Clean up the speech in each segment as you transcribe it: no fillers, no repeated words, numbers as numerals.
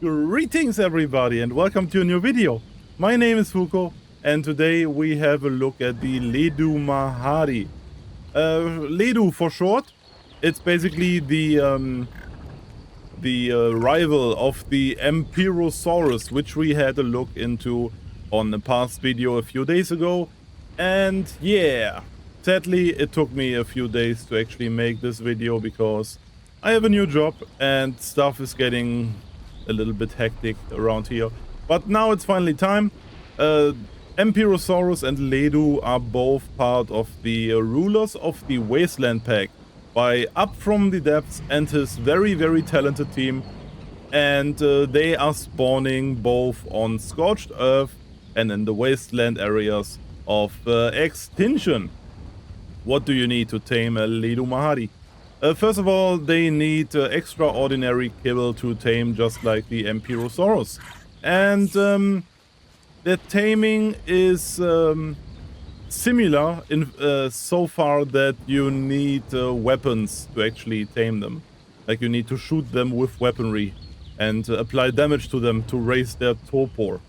Greetings everybody and welcome to a new video. My name is Fuko and today we have a look at the Ledumahadi. Ledu for short. It's basically the rival of the Empirosaurus, which we had a look into on the past video a few days ago. And yeah, sadly it took me a few days to actually make this video because I have a new job and stuff is getting a little bit hectic around here. But now it's finally time. Empirosaurus and Ledu are both part of the rulers of the Wasteland pack by Up From the Depths and his very talented team. And they are spawning both on Scorched Earth and in the Wasteland areas of Extinction. What do you need to tame a Ledumahadi? First of all, they need extraordinary kibble to tame, just like the Empirosaurus. And their taming is similar in so far that you need weapons to actually tame them. Like you need to shoot them with weaponry and apply damage to them to raise their torpor.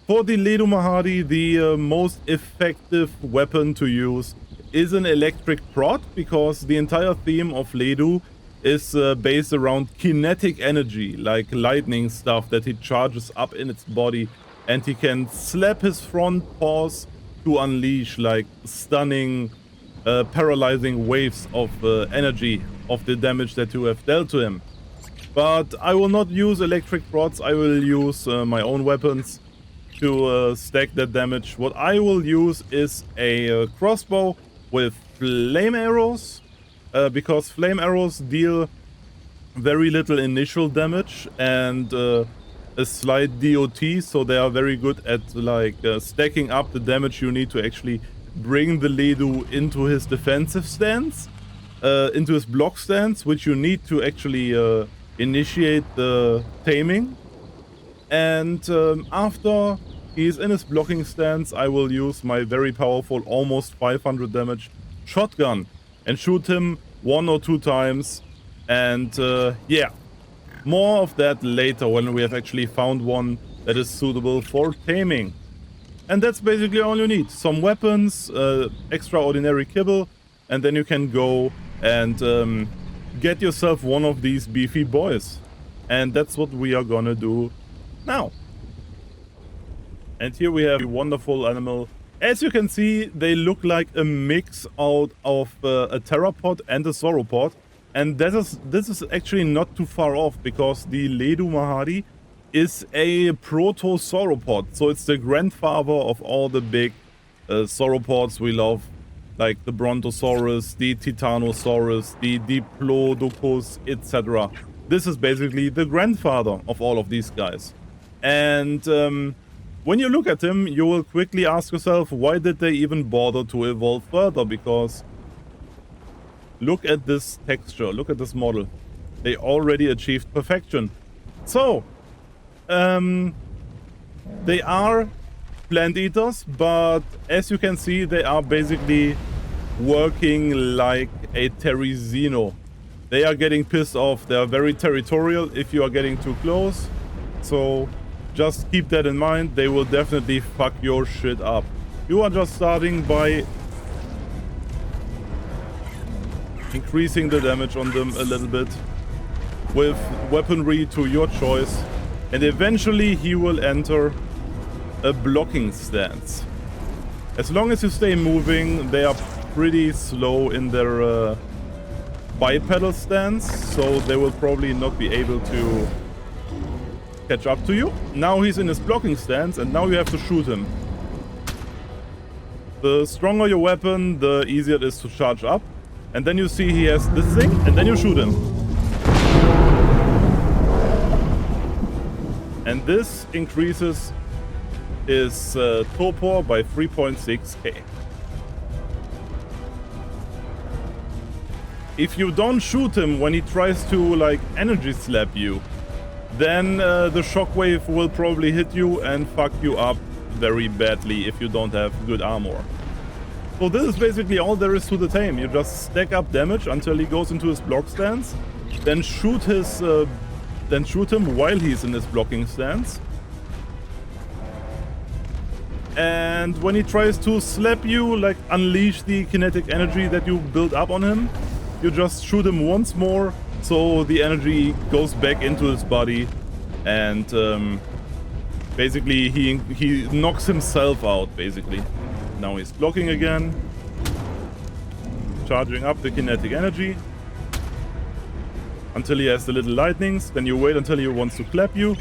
For the Ledumahadi, the most effective weapon to use is an electric prod, because the entire theme of Ledu is based around kinetic energy, like lightning stuff that he charges up in its body, and he can slap his front paws to unleash like stunning, paralyzing waves of energy of the damage that you have dealt to him. But I will not use electric prods, I will use my own weapons to stack that damage. What I will use is a crossbow with flame arrows, because flame arrows deal very little initial damage and a slight DOT, so they are very good at like stacking up the damage you need to actually bring the Ledu into his defensive stance, into his block stance, which you need to actually initiate the taming. And after he's in his blocking stance, I will use my very powerful, almost 500 damage shotgun and shoot him 1 or 2 times. And yeah, more of that later when we have actually found one that is suitable for taming. And that's basically all you need. Some weapons, extraordinary kibble, and then you can go and get yourself one of these beefy boys. And that's what we are gonna do now. And here we have a wonderful animal. As you can see, they look like a mix out of a theropod and a sauropod. And this is actually not too far off, because the Ledumahadi is a proto-sauropod. So it's the grandfather of all the big sauropods we love, like the Brontosaurus, the Titanosaurus, the Diplodocus, etc. This is basically the grandfather of all of these guys. And when you look at him, you will quickly ask yourself, why did they even bother to evolve further? Because look at this texture, look at this model. They already achieved perfection. So, they are plant eaters, but as you can see, they are basically working like a Therizino. They are getting pissed off. They are very territorial if you are getting too close. So just keep that in mind. They will definitely fuck your shit up. You are just starting by increasing the damage on them a little bit with weaponry to your choice, and eventually he will enter a blocking stance. As long as you stay moving, they are pretty slow in their bipedal stance, so they will probably not be able to catch up to you. Now he's in his blocking stance, and now you have to shoot him. The stronger your weapon, the easier it is to charge up. And then you see he has this thing, and then you shoot him. And this increases his torpor by 3.6k. If you don't shoot him when he tries to like energy slap you, then the shockwave will probably hit you and fuck you up very badly if you don't have good armor. So this is basically all there is to the tame. You just stack up damage until he goes into his block stance, then shoot his then shoot him while he's in his blocking stance. And when he tries to slap you, like unleash the kinetic energy that you build up on him, you just shoot him once more, so the energy goes back into his body, and basically he knocks himself out, basically. Now he's blocking again, charging up the kinetic energy until he has the little lightnings. Then you wait until he wants to clap you,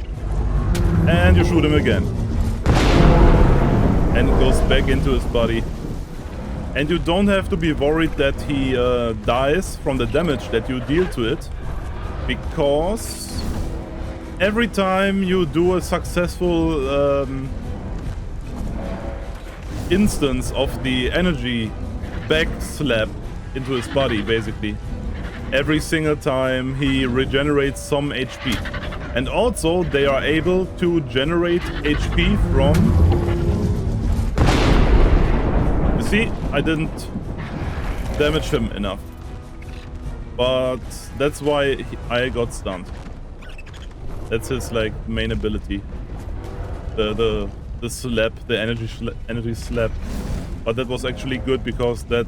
and you shoot him again. And it goes back into his body. And you don't have to be worried that he dies from the damage that you deal to it, because every time you do a successful instance of the energy back slap into his body, basically, every single time he regenerates some HP. And also they are able to generate HP from... See, I didn't damage him enough, but that's why I got stunned. That's his like main ability, the slap, the energy slap. But that was actually good because that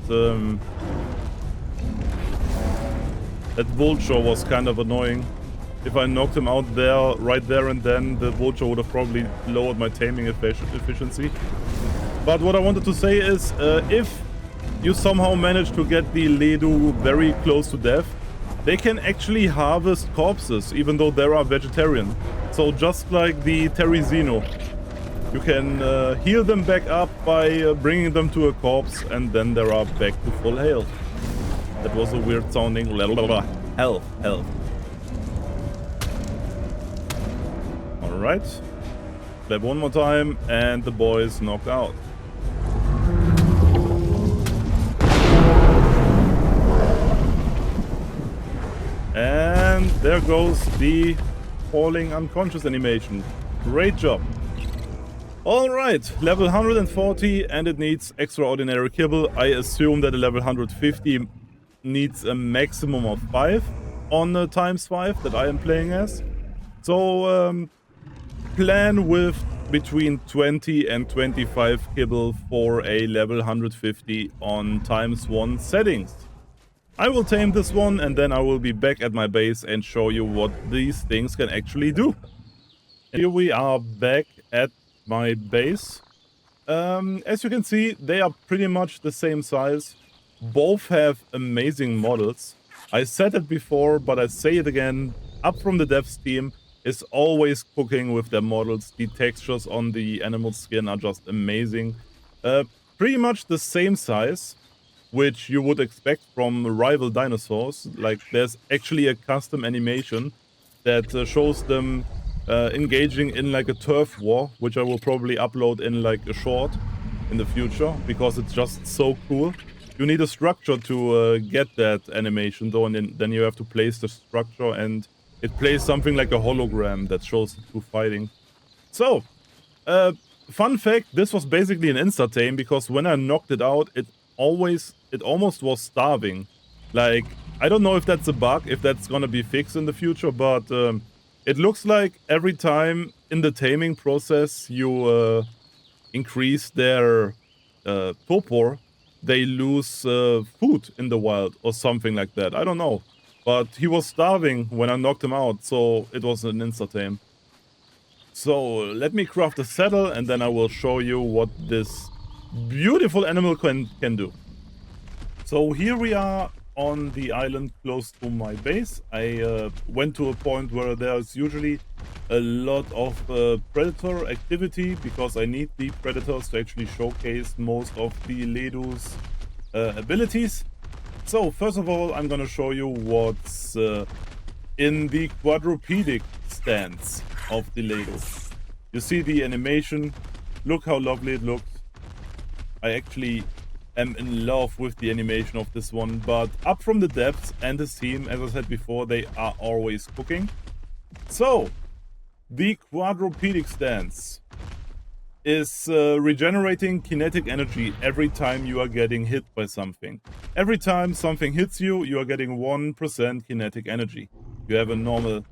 that vulture was kind of annoying. If I knocked him out there, right there and then, the vulture would have probably lowered my taming efficiency. But what I wanted to say is, if you somehow manage to get the Ledu very close to death, they can actually harvest corpses, even though they are vegetarian. So just like the Terizino, you can heal them back up by bringing them to a corpse, and then they are back to full health. That was a weird sounding health. Alright. Clap one more time, and the boy is knocked out. And there goes the falling unconscious animation. Great job. Alright, level 140, and it needs extraordinary kibble. I assume that a level 150 needs a maximum of 5 on times 5 that I am playing as. So plan with between 20 and 25 kibble for a level 150 on times 1 settings. I will tame this one, and then I will be back at my base and show you what these things can actually do. Here we are back at my base. As you can see, they are pretty much the same size. Both have amazing models. I said it before, but I say it again. Up from the devs team is always cooking with their models. The textures on the animal skin are just amazing. Pretty much the same size, which you would expect from rival dinosaurs. Like, there's actually a custom animation that shows them engaging in like a turf war, which I will probably upload in like a short in the future, because it's just so cool. You need a structure to get that animation though, and then you have to place the structure, and it plays something like a hologram that shows the two fighting. So, fun fact, this was basically an insta-tame, because when I knocked it out, it almost was starving. Like, I don't know if that's a bug, if that's gonna be fixed in the future, but it looks like every time in the taming process you increase their torpor, they lose food in the wild or something like that. I don't know. But he was starving when I knocked him out, so it was an insta-tame. So let me craft a saddle, and then I will show you what this beautiful animal can do. So here we are on the island close to my base. I went to a point where there's usually a lot of predator activity, because I need the predators to actually showcase most of the Ledu's abilities. So first of all, I'm gonna show you what's in the quadrupedic stance of the Ledu. You see the animation, look how lovely it looks. I actually am in love with the animation of this one, but up from the depths and his team, as I said before, they are always cooking. So, the quadrupedic stance is regenerating kinetic energy every time you are getting hit by something. Every time something hits you, you are getting 1% kinetic energy. You have a normal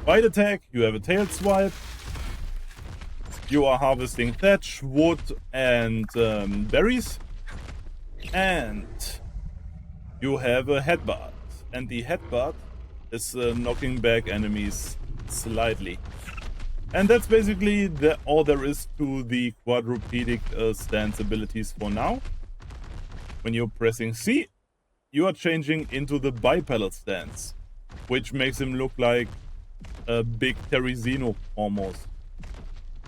bite attack, you have a tail swipe, you are harvesting thatch, wood, and berries, and you have a headbutt. And the headbutt is knocking back enemies slightly. And that's basically all there is to the quadrupedic stance abilities for now. When you're pressing C, you are changing into the bipedal stance, which makes him look like a big Terizino almost.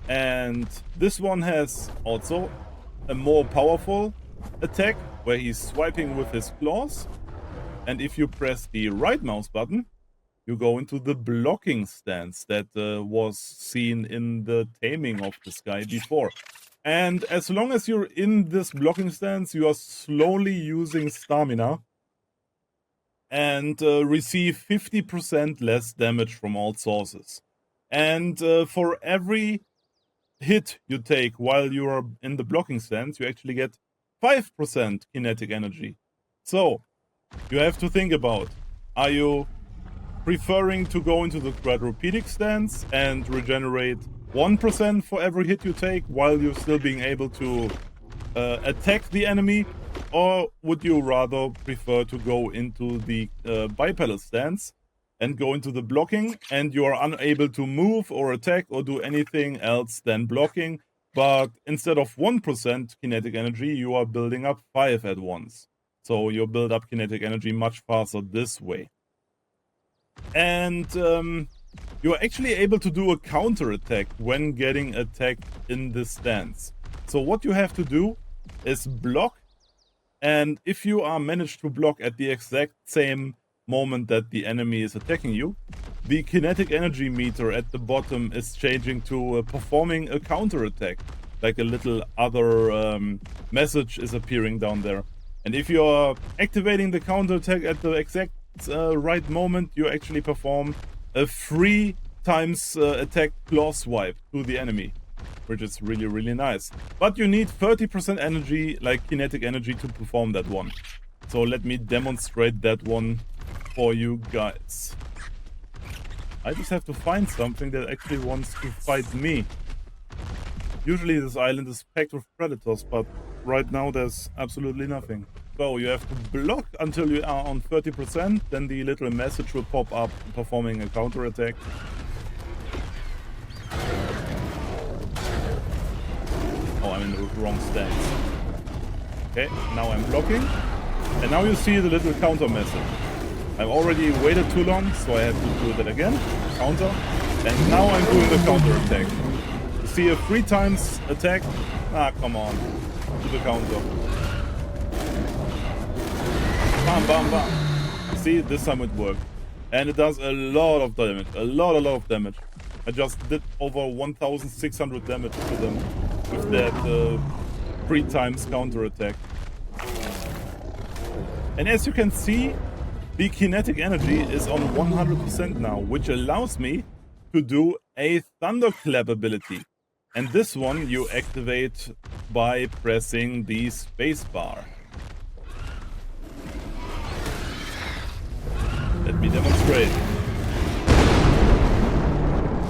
And this one has also a more powerful attack where he's swiping with his claws. And if you press the right mouse button, you go into the blocking stance that was seen in the taming of this guy before. And as long as you're in this blocking stance, you are slowly using stamina and receive 50% less damage from all sources. And for every hit you take while you are in the blocking stance, you actually get 5% kinetic energy. So you have to think about, are you preferring to go into the quadrupedic stance and regenerate 1% for every hit you take while you're still being able to attack the enemy? Or would you rather prefer to go into the bipedal stance and go into the blocking and you are unable to move or attack or do anything else than blocking, but instead of 1% kinetic energy, you are building up 5 at once. So you build up kinetic energy much faster this way. And you're actually able to do a counter attack when getting attacked in this stance. So what you have to do is block, and if you are managed to block at the exact same moment that the enemy is attacking you, the kinetic energy meter at the bottom is changing to performing a counter attack. Like a little other message is appearing down there. And if you are activating the counter attack at the exact right moment, you actually perform a 3 times attack claw swipe to the enemy, which is really, really nice. But you need 30% energy, like kinetic energy, to perform that one. So let me demonstrate that one for you guys. I just have to find something that actually wants to fight me. Usually this island is packed with predators, but right now there's absolutely nothing. So you have to block until you are on 30%, then the little message will pop up performing a counter attack. Oh, I'm in the wrong stance. Okay, now I'm blocking. And now you see the little counter message. I've already waited too long, so I have to do that again. Counter. And now I'm doing the counter attack. You see a 3 times attack? Ah, come on. Do the counter. Bam, bam, bam. See, this time it worked. And it does a lot of damage. A lot of damage. I just did over 1,600 damage to them with that 3 times counter attack. And as you can see, the kinetic energy is on 100% now, which allows me to do a thunderclap ability. And this one you activate by pressing the spacebar. Let me demonstrate.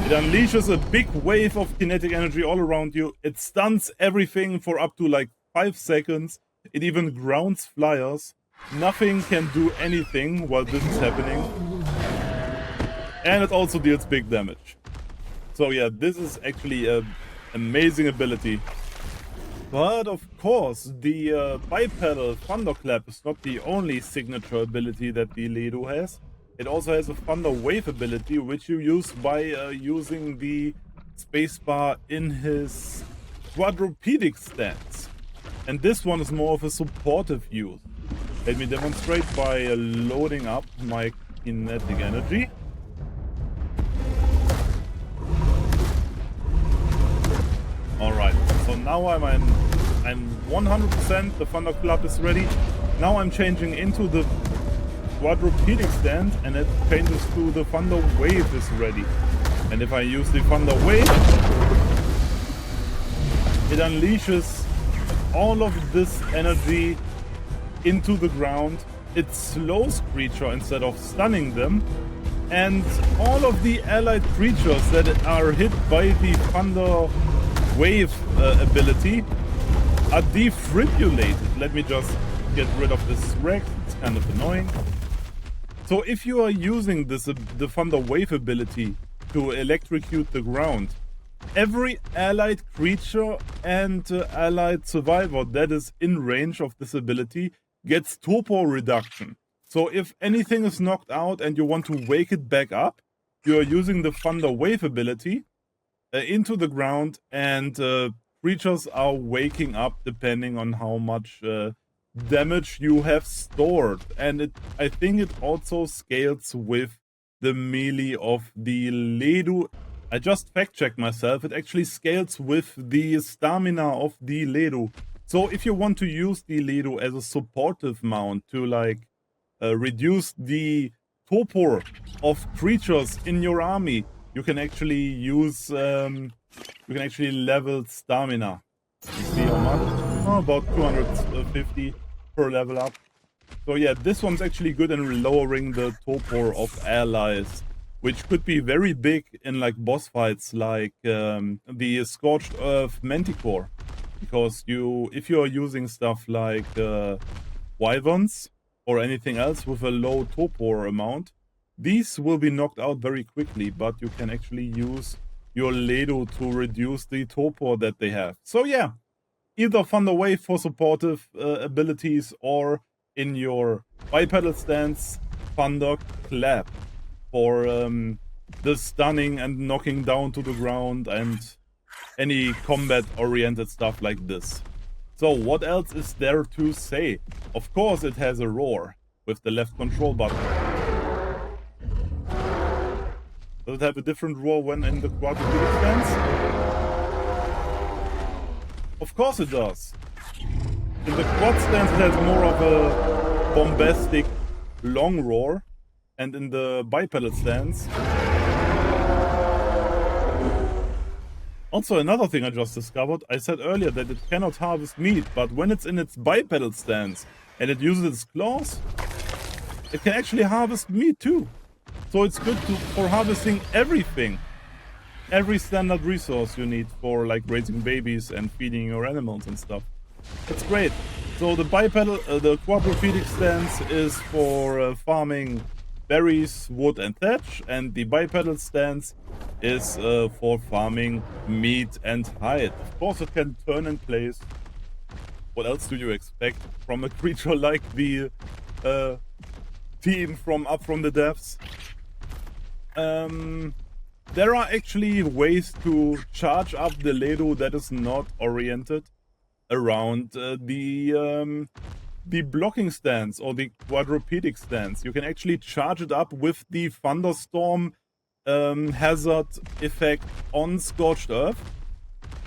It unleashes a big wave of kinetic energy all around you. It stuns everything for up to like 5 seconds. It even grounds flyers. Nothing can do anything while this is happening. And it also deals big damage. So yeah, this is actually an amazing ability. But of course, the bipedal thunderclap is not the only signature ability that the Ledu has. It also has a thunder wave ability, which you use by using the spacebar in his quadrupedic stance. And this one is more of a supportive use. Let me demonstrate by loading up my kinetic energy. Alright, so now I'm 100%, the thunderclap is ready. Now I'm changing into the quadrupedic stand, and it changes to the thunder wave is ready. And if I use the thunder wave, it unleashes all of this energy into the ground. It slows creature instead of stunning them, And all of the allied creatures that are hit by the thunder wave ability are defibrillated. Let me just get rid of this wreck. It's kind of annoying. So if you are using this the thunder wave ability to electrocute the ground, every allied creature and allied survivor that is in range of this ability gets torpor reduction. So if anything is knocked out and you want to wake it back up, you are using the thunder wave ability into the ground, and creatures are waking up depending on how much damage you have stored. And I think it also scales with the melee of the Ledu. I just fact-checked myself. It actually scales with the stamina of the Ledu. So if you want to use the Ledu as a supportive mount to like reduce the torpor of creatures in your army, you can actually use you can actually level stamina. You see how much? Oh, about 250 per level up. So yeah, this one's actually good in lowering the torpor of allies, which could be very big in like boss fights, like the Scorched Earth Manticore, because if you are using stuff like wyverns or anything else with a low torpor amount, these will be knocked out very quickly, but you can actually use your Ledu to reduce the torpor that they have. So yeah, either Thunder Wave for supportive abilities, or in your bipedal stance, Thunder Clap for the stunning and knocking down to the ground and any combat-oriented stuff like this. So what else is there to say? Of course it has a roar with the left control button. Does it have a different roar when in the quadrupedic stance? Of course it does. In the quad stance it has more of a bombastic long roar, and in the bipedal stance... Also, another thing I just discovered, I said earlier that it cannot harvest meat, but when it's in its bipedal stance and it uses its claws, it can actually harvest meat too. So it's good for harvesting everything. Every standard resource you need for like raising babies and feeding your animals and stuff. It's great. So the bipedal, the quadrupedic stance is for farming berries, wood and thatch, and the bipedal stance is for farming meat and hide. Of course it can turn in place. What else do you expect from a creature like the team from Up From the Depths? There are actually ways to charge up the Ledu that is not oriented around the blocking stance or the quadrupedic stance. You can actually charge it up with the thunderstorm hazard effect on Scorched Earth,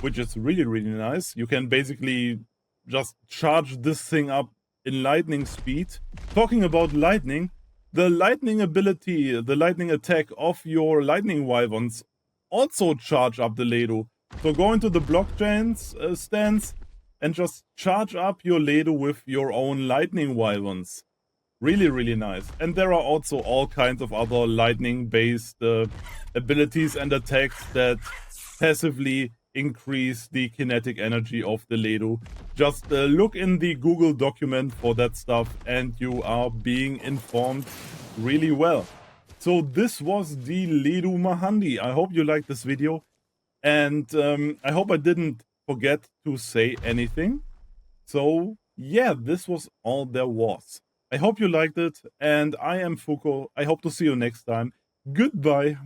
which is really, really nice. You can basically just charge this thing up in lightning speed. Talking about lightning, the lightning ability, the lightning attack of your lightning wyverns also charge up the Ledu. So go into the blockchain stance and just charge up your Ledu with your own lightning wyverns. Really, really nice. And there are also all kinds of other lightning-based abilities and attacks that passively increase the kinetic energy of the Ledu. Just look in the Google document for that stuff and you are being informed really well. So this was the Ledumahadi. I hope you liked this video, and I hope I didn't forget to say anything. So yeah, this was all there was. I hope you liked it, and I am Fuko. I hope to see you next time. Goodbye.